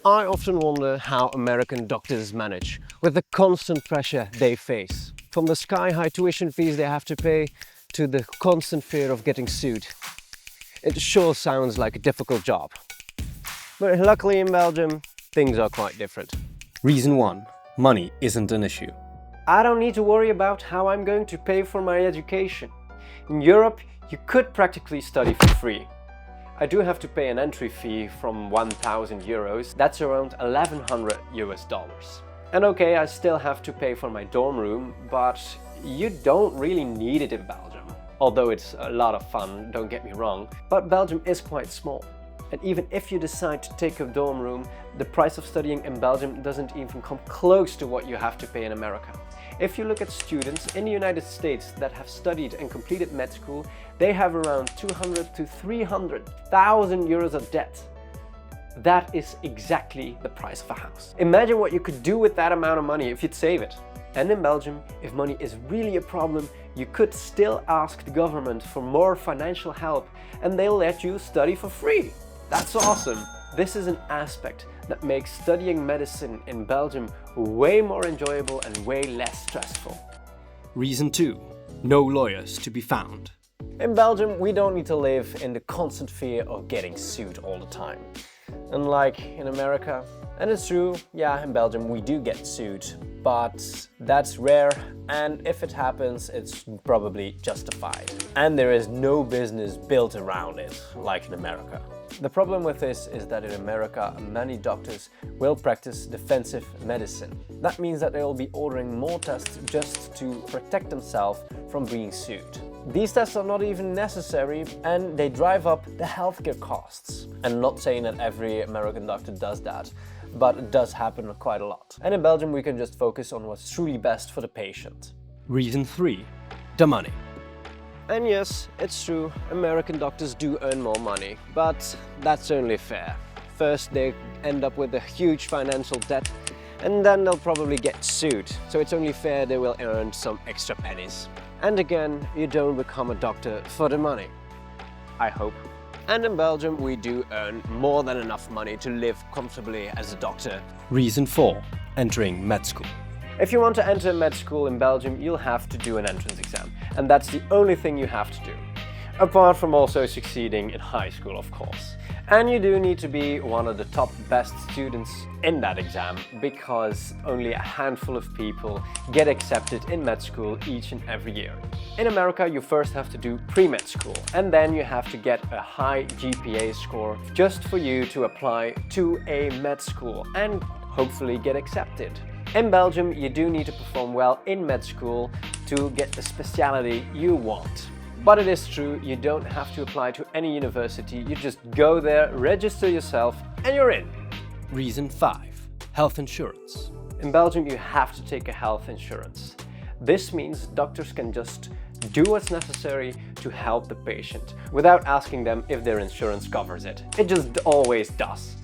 I often wonder how American doctors manage with the constant pressure they face. From the sky-high tuition fees they have to pay to the constant fear of getting sued. It sure sounds like a difficult job. But luckily in Belgium, things are quite different. Reason 1. Money isn't an issue. I don't need to worry about how I'm going to pay for my education. In Europe, you could practically study for free. I do have to pay an entry fee from 1,000 euros, that's around 1,100 US dollars. And okay, I still have to pay for my dorm room, but you don't really need it in Belgium. Although it's a lot of fun, don't get me wrong, but Belgium is quite small. And even if you decide to take a dorm room, the price of studying in Belgium doesn't even come close to what you have to pay in America. If you look at students in the United States that have studied and completed med school, they have around 200 to 300,000 euros of debt. That is exactly the price of a house. Imagine what you could do with that amount of money if you'd save it. And in Belgium, if money is really a problem, you could still ask the government for more financial help and they'll let you study for free. That's awesome. This is an aspect that makes studying medicine in Belgium way more enjoyable and way less stressful. Reason 2. No lawyers to be found. In Belgium, we don't need to live in the constant fear of getting sued all the time. Unlike in America. And it's true, yeah, in Belgium we do get sued, but that's rare, and if it happens, it's probably justified. And there is no business built around it, like in America. The problem with this is that in America, many doctors will practice defensive medicine. That means that they will be ordering more tests just to protect themselves from being sued. These tests are not even necessary and they drive up the healthcare costs. And not saying that every American doctor does that, but it does happen quite a lot. And in Belgium we can just focus on what's truly best for the patient. Reason 3. The money. And yes, it's true, American doctors do earn more money, but that's only fair. First they end up with a huge financial debt and then they'll probably get sued. So it's only fair they will earn some extra pennies. And again, you don't become a doctor for the money. I hope. And in Belgium we do earn more than enough money to live comfortably as a doctor. Reason 4. Entering med school. If you want to enter med school in Belgium, you'll have to do an entrance exam. And that's the only thing you have to do. Apart from also succeeding in high school, of course. And you do need to be one of the top best students in that exam, because only a handful of people get accepted in med school each and every year. In America, you first have to do pre-med school, and then you have to get a high GPA score just for you to apply to a med school and hopefully get accepted. In Belgium, you do need to perform well in med school to get the specialty you want. But it is true, you don't have to apply to any university, you just go there, register yourself, and you're in. Reason 5. Health insurance. In Belgium, you have to take a health insurance. This means doctors can just do what's necessary to help the patient without asking them if their insurance covers it. It just always does.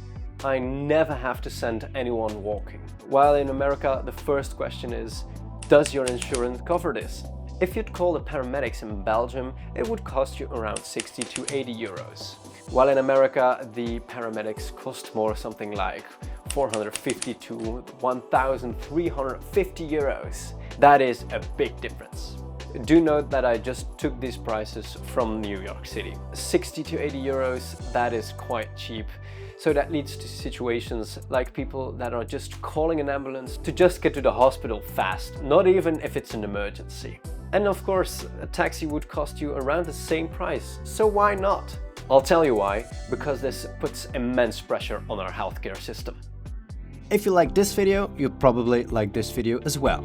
I never have to send anyone walking. While in America, the first question is, does your insurance cover this? If you'd call the paramedics in Belgium, it would cost you around 60 to 80 euros. While in America, the paramedics cost more, something like 450 to 1,350 euros. That is a big difference. Do note that I just took these prices from New York City. 60 to 80 euros, that is quite cheap. So that leads to situations like people that are just calling an ambulance to just get to the hospital fast, not even if it's an emergency. And of course, a taxi would cost you around the same price, so why not? I'll tell you why, because this puts immense pressure on our healthcare system. If you like this video, you'll probably like this video as well.